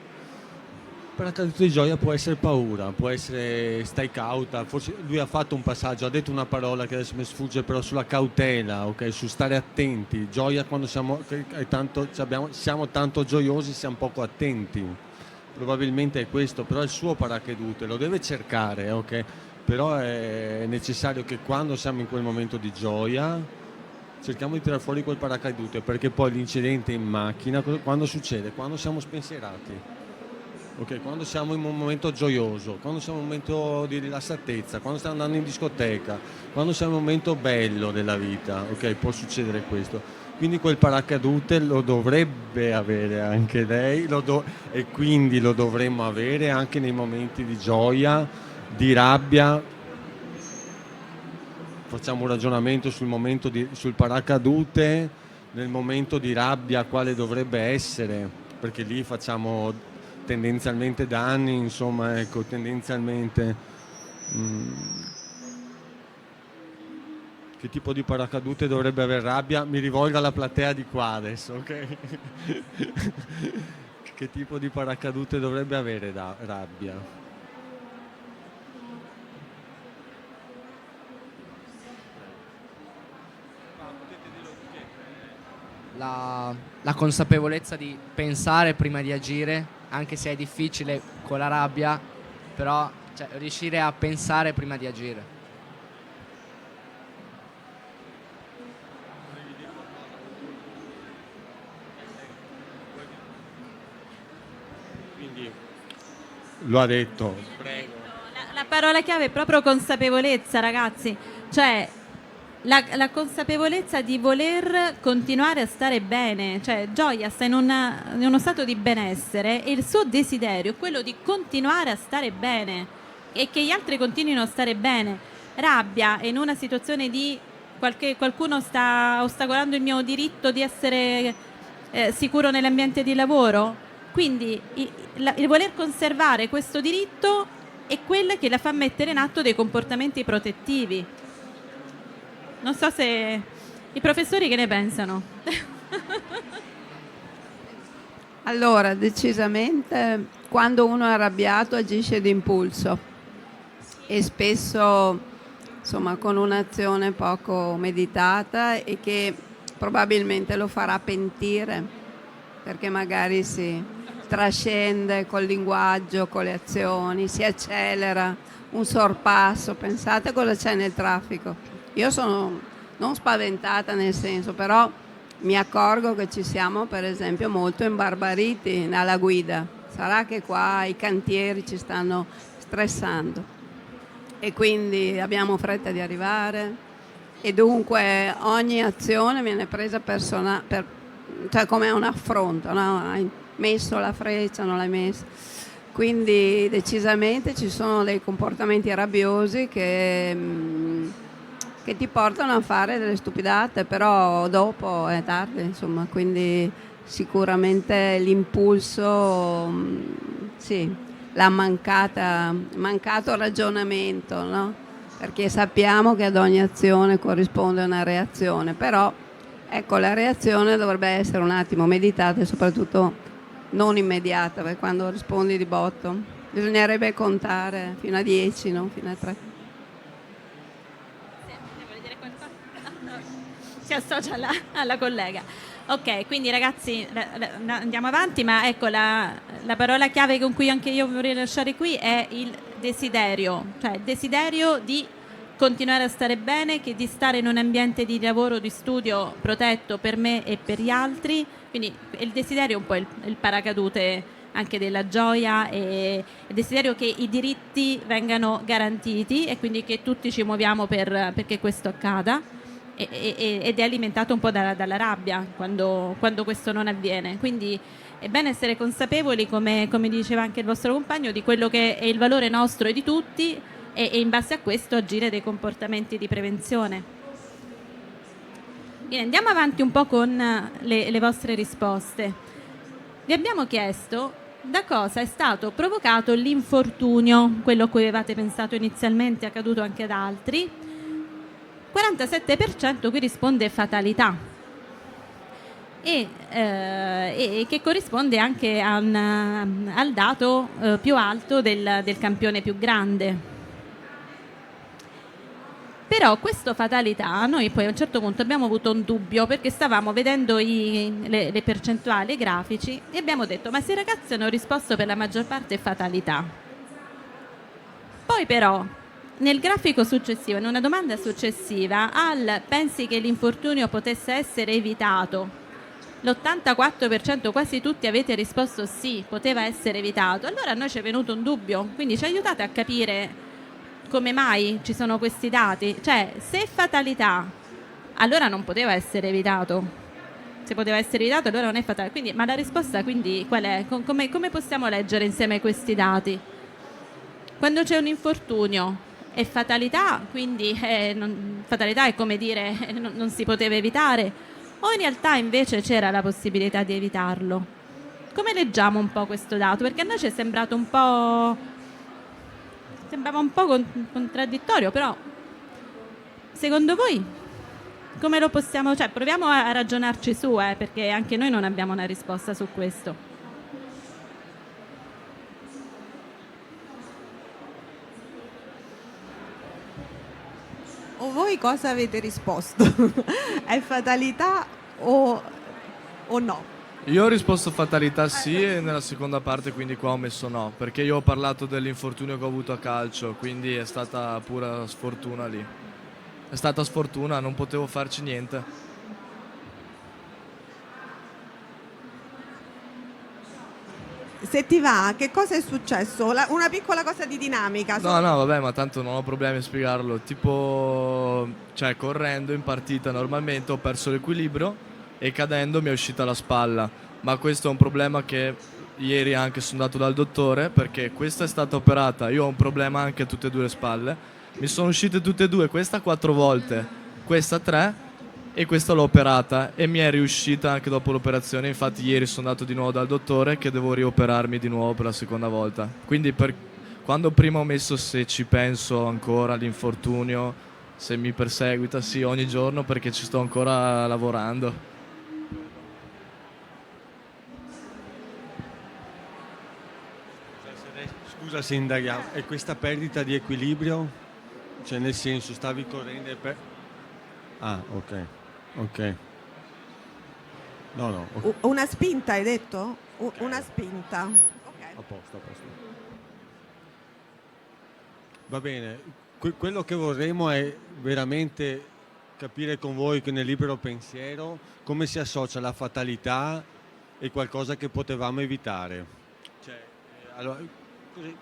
Il paracadute di Gioia può essere paura, può essere stai cauta, forse lui ha fatto un passaggio, ha detto una parola che adesso mi sfugge, però sulla cautela, ok, su stare attenti. Gioia quando siamo tanto gioiosi, siamo poco attenti. Probabilmente è questo, però il suo paracadute lo deve cercare, ok? Però è necessario che quando siamo in quel momento di gioia cerchiamo di tirare fuori quel paracadute, perché poi l'incidente in macchina quando succede? Quando siamo spensierati. Ok, quando siamo in un momento gioioso, quando siamo in un momento di rilassatezza, quando stiamo andando in discoteca, quando siamo in un momento bello della vita, ok, può succedere questo. Quindi quel paracadute lo dovrebbe avere anche lei e quindi lo dovremmo avere anche nei momenti di gioia, di rabbia. Facciamo un ragionamento sul paracadute nel momento di rabbia, quale dovrebbe essere, perché lì facciamo tendenzialmente danni, insomma, ecco, tendenzialmente. Che tipo di paracadute dovrebbe avere rabbia? Mi rivolgo alla platea di qua adesso, ok? Che tipo di paracadute dovrebbe avere rabbia? La consapevolezza di pensare prima di agire, anche se è difficile con la rabbia, però riuscire a pensare prima di agire. Quindi lo ha detto. Prego. La parola chiave è proprio consapevolezza, ragazzi. Cioè, la consapevolezza di voler continuare a stare bene. Cioè, Gioia sta in uno stato di benessere e il suo desiderio è quello di continuare a stare bene e che gli altri continuino a stare bene. Rabbia è in una situazione di qualcuno sta ostacolando il mio diritto di essere sicuro nell'ambiente di lavoro. Quindi il voler conservare questo diritto è quella che la fa mettere in atto dei comportamenti protettivi. Non so se i professori che ne pensano. Allora, decisamente quando uno è arrabbiato agisce d'impulso e spesso, insomma, con un'azione poco meditata e che probabilmente lo farà pentire, perché magari si trascende col linguaggio, con le azioni, si accelera, un sorpasso. Pensate cosa c'è nel traffico. Io sono non spaventata nel senso, però mi accorgo che ci siamo per esempio molto imbarbariti alla guida. Sarà che qua i cantieri ci stanno stressando e quindi abbiamo fretta di arrivare e dunque ogni azione viene presa cioè come un affronto, no? Hai messo la freccia, non l'hai messa. Quindi decisamente ci sono dei comportamenti rabbiosi che ti portano a fare delle stupidate, però dopo è tardi, insomma, quindi sicuramente l'impulso, sì, mancato ragionamento, no? perché sappiamo che ad ogni azione corrisponde una reazione, però ecco, la reazione dovrebbe essere un attimo meditata e soprattutto non immediata, perché quando rispondi di botto bisognerebbe contare fino a 10, non fino a 3. Si associa alla collega. Ok, quindi ragazzi andiamo avanti, ma ecco la parola chiave con cui anche io vorrei lasciare qui è il desiderio, cioè il desiderio di continuare a stare bene, che di stare in un ambiente di lavoro, di studio protetto per me e per gli altri, quindi il desiderio è un po' il paracadute anche della gioia, e il desiderio che i diritti vengano garantiti e quindi che tutti ci muoviamo perché questo accada, ed è alimentato un po' dalla rabbia quando questo non avviene. Quindi è bene essere consapevoli, come diceva anche il vostro compagno, di quello che è il valore nostro e di tutti, e in base a questo agire dei comportamenti di prevenzione. Bene, andiamo avanti un po' con le vostre risposte. Vi abbiamo chiesto da cosa è stato provocato l'infortunio, quello a cui avevate pensato inizialmente, accaduto anche ad altri. 47% qui risponde fatalità, e che corrisponde anche al dato più alto del campione più grande. Però questo fatalità, noi poi a un certo punto abbiamo avuto un dubbio, perché stavamo vedendo le percentuali, i grafici, e abbiamo detto: ma se i ragazzi hanno risposto per la maggior parte fatalità, poi però nel grafico successivo, in una domanda successiva, pensi che l'infortunio potesse essere evitato, l'84%, quasi tutti avete risposto sì, poteva essere evitato. Allora a noi ci è venuto un dubbio, quindi ci aiutate a capire come mai ci sono questi dati. Cioè, se è fatalità, allora non poteva essere evitato. Se poteva essere evitato, allora non è fatalità. Quindi, ma la risposta quindi qual è? Come possiamo leggere insieme questi dati? Quando c'è un infortunio è fatalità, quindi fatalità è come dire non si poteva evitare, o in realtà invece c'era la possibilità di evitarlo? Come leggiamo un po' questo dato? Perché a noi ci è sembrato sembrava un po' contraddittorio, però secondo voi come lo possiamo, cioè proviamo a ragionarci su, perché anche noi non abbiamo una risposta su questo. O voi cosa avete risposto? È fatalità o no? Io ho risposto fatalità sì, e nella seconda parte quindi qua ho messo no, perché io ho parlato dell'infortunio che ho avuto a calcio, quindi è stata pura sfortuna lì. È stata sfortuna, non potevo farci niente. Se ti va, che cosa è successo? Una piccola cosa di dinamica. No, vabbè, ma tanto non ho problemi a spiegarlo. Tipo, cioè, correndo in partita normalmente ho perso l'equilibrio e cadendo mi è uscita la spalla. Ma questo è un problema che ieri anche sono andato dal dottore, perché questa è stata operata. Io ho un problema anche a tutte e due le spalle. Mi sono uscite tutte e due, questa 4 volte, questa 3, e questa l'ho operata e mi è riuscita anche dopo l'operazione. Infatti ieri sono andato di nuovo dal dottore, che devo rioperarmi di nuovo per la seconda volta. Quindi quando prima ho messo se ci penso ancora all'infortunio, se mi perseguita, sì, ogni giorno, perché ci sto ancora lavorando. Scusa se indaghiamo, e questa perdita di equilibrio? Cioè, nel senso, stavi correndo e Ah, ok. No. Okay. Una spinta, hai detto? Una spinta. Ok. A posto. Va bene. Quello che vorremmo è veramente capire con voi, che nel libero pensiero, come si associa la fatalità e qualcosa che potevamo evitare. Cioè, allora, così.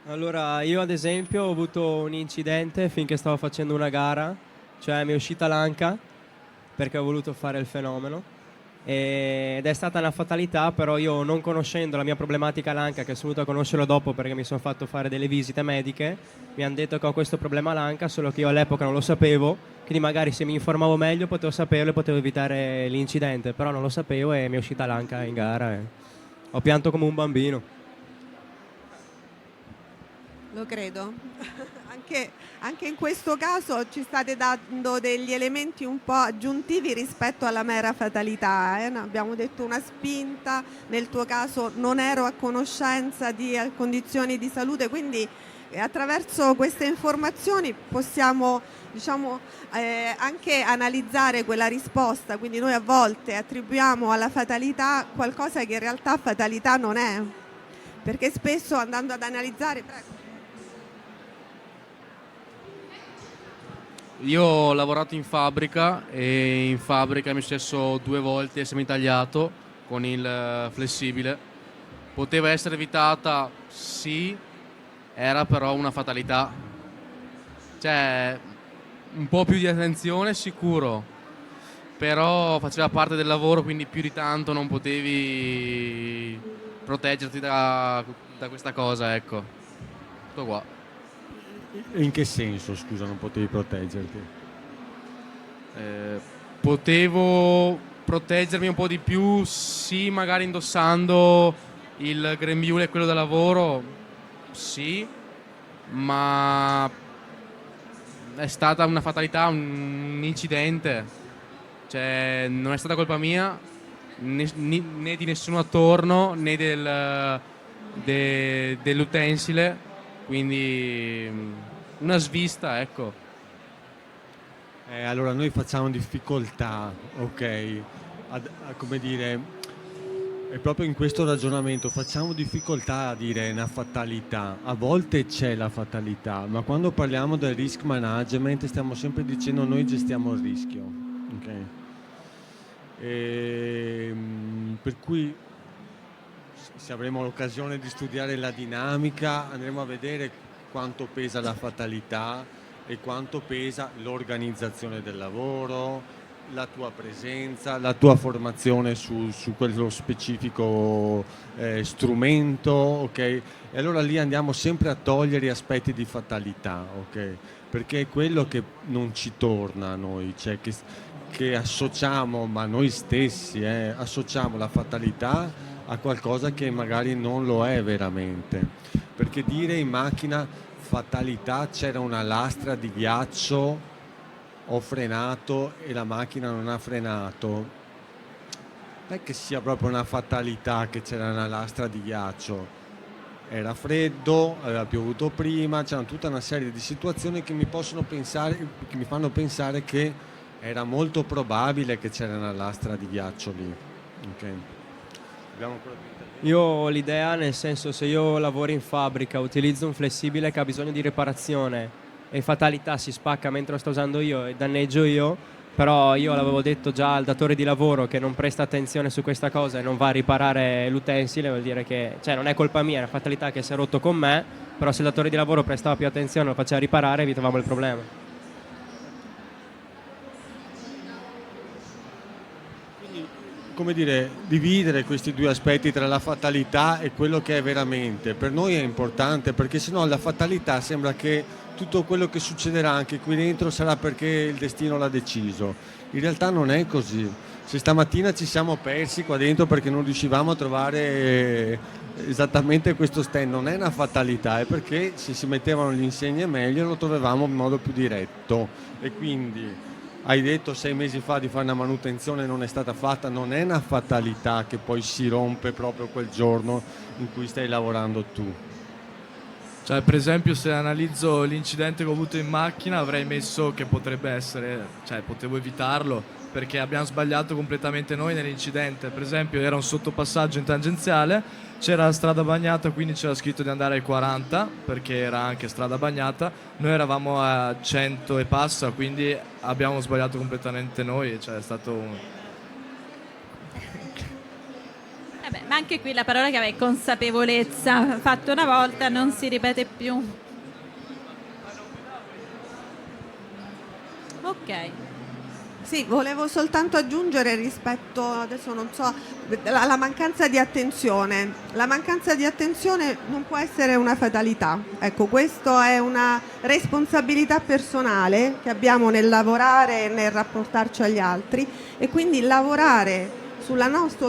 Allora, io ad esempio ho avuto un incidente finché stavo facendo una gara, cioè mi è uscita l'anca perché ho voluto fare il fenomeno ed è stata una fatalità, però io, non conoscendo la mia problematica all'anca, che sono venuto a conoscerlo dopo perché mi sono fatto fare delle visite mediche, mi hanno detto che ho questo problema all'anca, solo che io all'epoca non lo sapevo, quindi magari se mi informavo meglio potevo saperlo e potevo evitare l'incidente, però non lo sapevo e mi è uscita l'anca in gara e ho pianto come un bambino. Lo credo. Anche in questo caso ci state dando degli elementi un po' aggiuntivi rispetto alla mera fatalità. Abbiamo detto una spinta, nel tuo caso non ero a conoscenza di condizioni di salute, quindi attraverso queste informazioni possiamo, diciamo, anche analizzare quella risposta. Quindi noi a volte attribuiamo alla fatalità qualcosa che in realtà fatalità non è, perché spesso andando ad analizzare... Prego. Io ho lavorato in fabbrica e in fabbrica mi è successo 2 volte essermi tagliato con il flessibile. Poteva essere evitata? Sì, era però una fatalità. Cioè, un po' più di attenzione sicuro, però faceva parte del lavoro, quindi più di tanto non potevi proteggerti da questa cosa, ecco. Tutto qua. In che senso, scusa, non potevi proteggerti? Potevo proteggermi un po' di più, sì, magari indossando il grembiule, quello da lavoro, sì, ma è stata una fatalità, un incidente, cioè non è stata colpa mia, né di nessuno attorno, né dell'utensile, quindi una svista, ecco. Allora noi facciamo difficoltà, ok, come dire, è proprio in questo ragionamento, facciamo difficoltà a dire una fatalità. A volte c'è la fatalità, ma quando parliamo del risk management stiamo sempre dicendo noi gestiamo il rischio, ok? Per cui se avremo l'occasione di studiare la dinamica andremo a vedere quanto pesa la fatalità e quanto pesa l'organizzazione del lavoro, la tua presenza, la tua formazione su quello specifico strumento, ok? E allora lì andiamo sempre a togliere aspetti di fatalità, ok? Perché è quello che non ci torna a noi, cioè che associamo, ma noi stessi associamo la fatalità a qualcosa che magari non lo è veramente. Perché dire in macchina fatalità, c'era una lastra di ghiaccio, ho frenato e la macchina non ha frenato, non è che sia proprio una fatalità che c'era una lastra di ghiaccio, era freddo, aveva piovuto prima, c'erano tutta una serie di situazioni che mi fanno pensare che era molto probabile che c'era una lastra di ghiaccio lì. Okay. Abbiamo ancora più. Io ho l'idea, nel senso, se io lavoro in fabbrica, utilizzo un flessibile che ha bisogno di riparazione e fatalità si spacca mentre lo sto usando io e danneggio io, però io l'avevo detto già al datore di lavoro che non presta attenzione su questa cosa e non va a riparare l'utensile, vuol dire che, cioè, non è colpa mia, è una fatalità che si è rotto con me, però se il datore di lavoro prestava più attenzione e lo faceva riparare, evitavamo il problema. Come dire, dividere questi due aspetti tra la fatalità e quello che è veramente. Per noi è importante, perché sennò la fatalità sembra che tutto quello che succederà anche qui dentro sarà perché il destino l'ha deciso. In realtà non è così. Se stamattina ci siamo persi qua dentro perché non riuscivamo a trovare esattamente questo stand, non è una fatalità, è perché se si mettevano gli insegne meglio lo trovavamo in modo più diretto. E quindi hai detto 6 mesi fa di fare una manutenzione, non è stata fatta, non è una fatalità che poi si rompe proprio quel giorno in cui stai lavorando tu. Cioè, per esempio, se analizzo l'incidente che ho avuto in macchina, avrei messo che potrebbe essere, cioè potevo evitarlo, perché abbiamo sbagliato completamente noi nell'incidente. Per esempio, era un sottopassaggio in tangenziale, c'era la strada bagnata, quindi c'era scritto di andare ai 40, perché era anche strada bagnata. Noi eravamo a 100 e passa, quindi abbiamo sbagliato completamente noi, cioè è stato un... Ma anche qui la parola che è consapevolezza, fatto una volta non si ripete più. Ok. Sì, volevo soltanto aggiungere rispetto, adesso non so, la mancanza di attenzione. La mancanza di attenzione non può essere una fatalità. Ecco, questa è una responsabilità personale che abbiamo nel lavorare e nel rapportarci agli altri, e quindi lavorare sul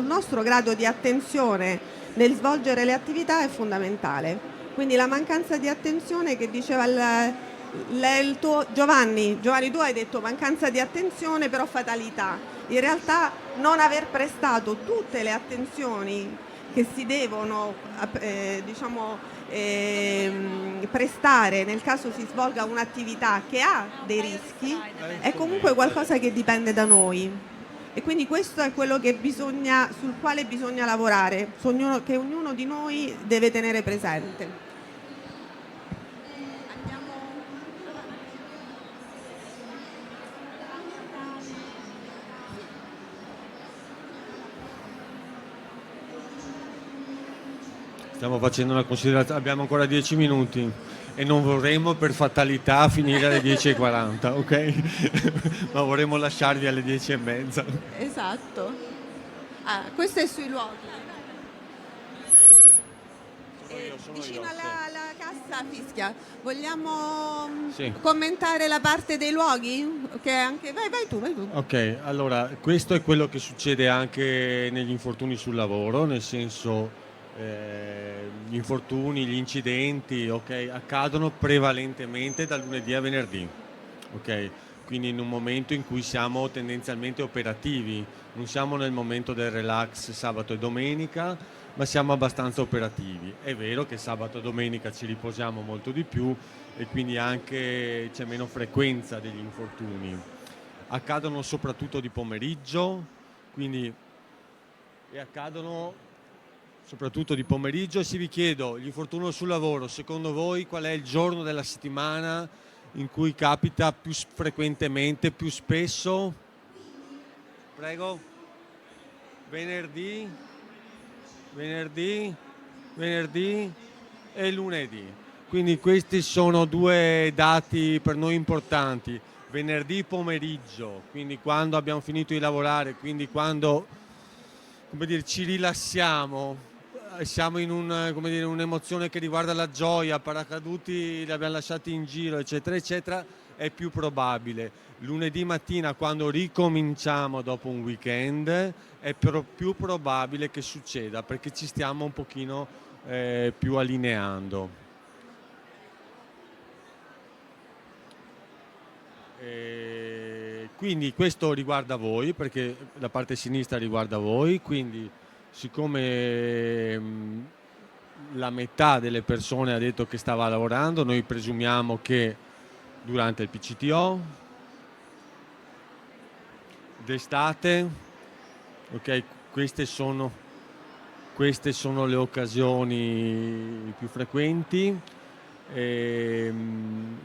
nostro grado di attenzione nel svolgere le attività è fondamentale. Quindi la mancanza di attenzione che diceva il tuo Giovanni, tu hai detto mancanza di attenzione però fatalità. In realtà non aver prestato tutte le attenzioni che si devono prestare nel caso si svolga un'attività che ha dei rischi è comunque qualcosa che dipende da noi, e quindi questo è quello sul quale bisogna lavorare, che ognuno di noi deve tenere presente. Stiamo facendo una considerazione, abbiamo ancora 10 minuti e non vorremmo per fatalità finire alle 10:40, ok? Ma vorremmo lasciarvi alle 10:30. Esatto. Questo è sui luoghi. Vicino alla cassa fischia. Vogliamo commentare la parte dei luoghi? Che anche... Vai tu. Ok, allora questo è quello che succede anche negli infortuni sul lavoro, nel senso gli infortuni, gli incidenti, accadono prevalentemente da lunedì a venerdì, quindi in un momento in cui siamo tendenzialmente operativi, non siamo nel momento del relax sabato e domenica, ma siamo abbastanza operativi. È vero che sabato e domenica ci riposiamo molto di più e quindi anche c'è meno frequenza degli infortuni. Accadono soprattutto di pomeriggio, e se vi chiedo, gli infortuni sul lavoro, secondo voi qual è il giorno della settimana in cui capita più frequentemente, più spesso? Prego? Venerdì e lunedì. Quindi questi sono due dati per noi importanti. Venerdì pomeriggio, quindi quando abbiamo finito di lavorare, quindi quando ci rilassiamo, siamo in un'emozione che riguarda la gioia, paracaduti li abbiamo lasciati in giro, eccetera, eccetera, è più probabile. Lunedì mattina, quando ricominciamo dopo un weekend, è più probabile che succeda, perché ci stiamo un pochino più allineando. Quindi questo riguarda voi, perché la parte sinistra riguarda voi, quindi siccome la metà delle persone ha detto che stava lavorando, noi presumiamo che durante il PCTO, d'estate, queste sono le occasioni più frequenti.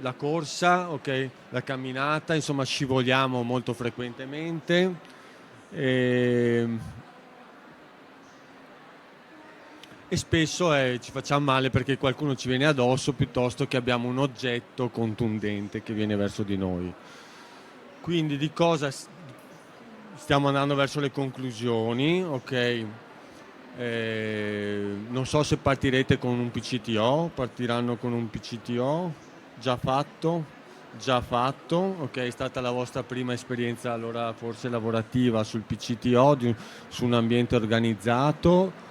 La corsa, la camminata, insomma scivoliamo molto frequentemente. E spesso ci facciamo male perché qualcuno ci viene addosso piuttosto che abbiamo un oggetto contundente che viene verso di noi. Quindi di cosa stiamo andando verso le conclusioni, non so se partirete con un PCTO, partiranno con un PCTO già fatto, è stata la vostra prima esperienza allora forse lavorativa sul PCTO, su un ambiente organizzato.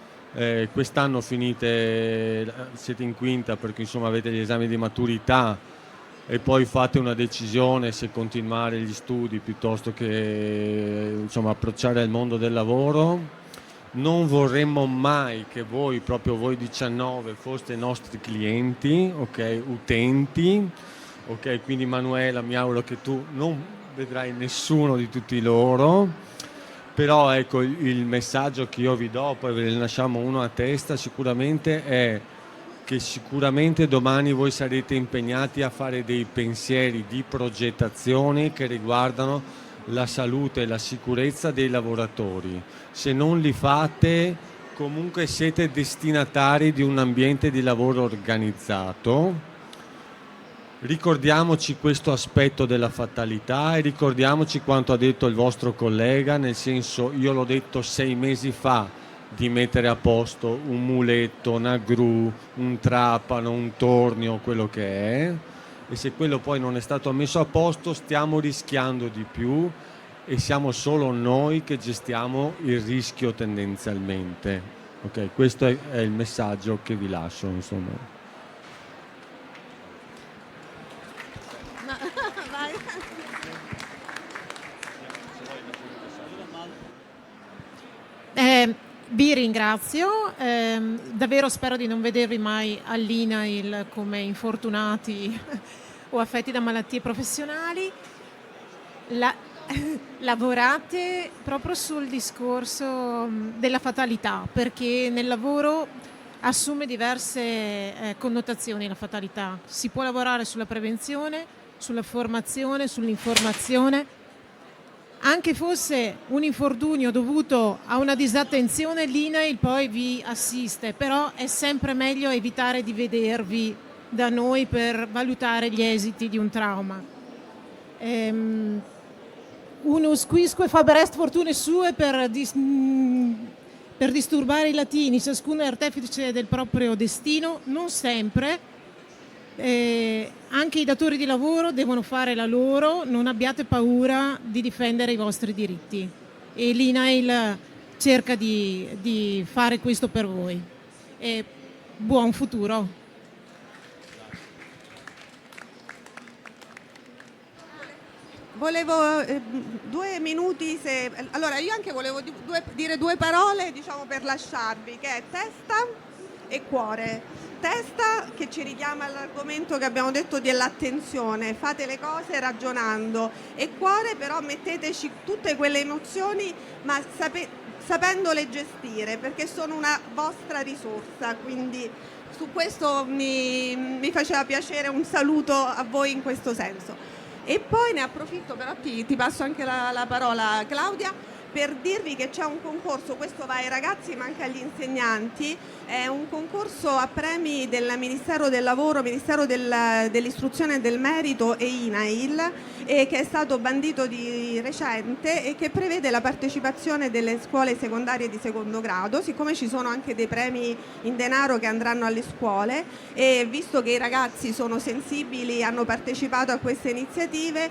Quest'anno siete in quinta perché insomma avete gli esami di maturità e poi fate una decisione se continuare gli studi piuttosto che insomma approcciare il mondo del lavoro. Non vorremmo mai che proprio voi 19 foste nostri clienti, utenti, quindi Manuela mi auguro che tu non vedrai nessuno di tutti loro. Però il messaggio che io vi do, poi ve ne lasciamo uno a testa, sicuramente è che sicuramente domani voi sarete impegnati a fare dei pensieri di progettazione che riguardano la salute e la sicurezza dei lavoratori. Se non li fate, comunque siete destinatari di un ambiente di lavoro organizzato ricordiamoci questo aspetto della fatalità e ricordiamoci quanto ha detto il vostro collega, nel senso, io l'ho detto 6 mesi fa, di mettere a posto un muletto, una gru, un trapano, un tornio, quello che è, e se quello poi non è stato messo a posto stiamo rischiando di più e siamo solo noi che gestiamo il rischio tendenzialmente. Ok, questo è il messaggio che vi lascio, insomma. Vi ringrazio, davvero spero di non vedervi mai all'INAIL come infortunati o affetti da malattie professionali. Lavorate proprio sul discorso della fatalità, perché nel lavoro assume diverse connotazioni la fatalità. Si può lavorare sulla prevenzione, sulla formazione, sull'informazione. Anche fosse un infortunio dovuto a una disattenzione, l'INAIL poi vi assiste, però è sempre meglio evitare di vedervi da noi per valutare gli esiti di un trauma. Unus quisque faberest fortune sue per disturbare i latini, ciascuno è artefice del proprio destino, non sempre. Anche i datori di lavoro devono fare la loro, non abbiate paura di difendere i vostri diritti e l'INAIL cerca di fare questo per voi. E buon futuro. Volevo 2 minuti, allora io anche volevo dire 2 parole, diciamo, per lasciarvi, che è testa e cuore. Testa che ci richiama all'argomento che abbiamo detto dell'attenzione, fate le cose ragionando, e cuore però metteteci tutte quelle emozioni ma sapendole gestire, perché sono una vostra risorsa, quindi su questo mi faceva piacere, un saluto a voi in questo senso. E poi ne approfitto, però ti passo anche la parola, Claudia, per dirvi che c'è un concorso, questo va ai ragazzi ma anche agli insegnanti, è un concorso a premi del Ministero del Lavoro, Ministero dell'Istruzione e del Merito e INAIL, che è stato bandito di recente e che prevede la partecipazione delle scuole secondarie di secondo grado, siccome ci sono anche dei premi in denaro che andranno alle scuole, e visto che i ragazzi sono sensibili, hanno partecipato a queste iniziative,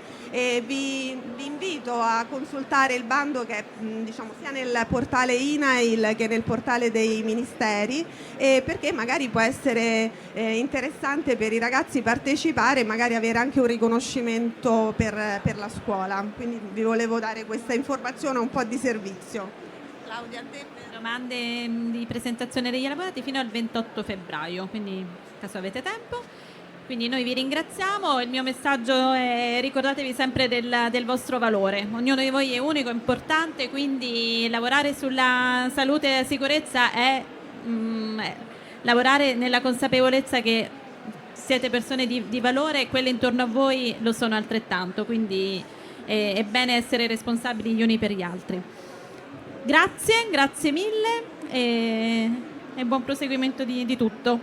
vi invito a consultare il bando che è, diciamo, sia nel portale INAIL che nel portale dei ministeri, perché magari può essere interessante per i ragazzi partecipare e magari avere anche un riconoscimento per la scuola. Quindi vi volevo dare questa informazione, un po' di servizio. Claudia, a te. Domande di presentazione degli elaborati fino al 28 febbraio, quindi in caso avete tempo. Quindi noi vi ringraziamo, il mio messaggio è: ricordatevi sempre del vostro valore, ognuno di voi è unico, è importante, quindi lavorare sulla salute e la sicurezza è lavorare nella consapevolezza che siete persone di valore e quelle intorno a voi lo sono altrettanto, quindi è bene essere responsabili gli uni per gli altri. Grazie mille e buon proseguimento di tutto.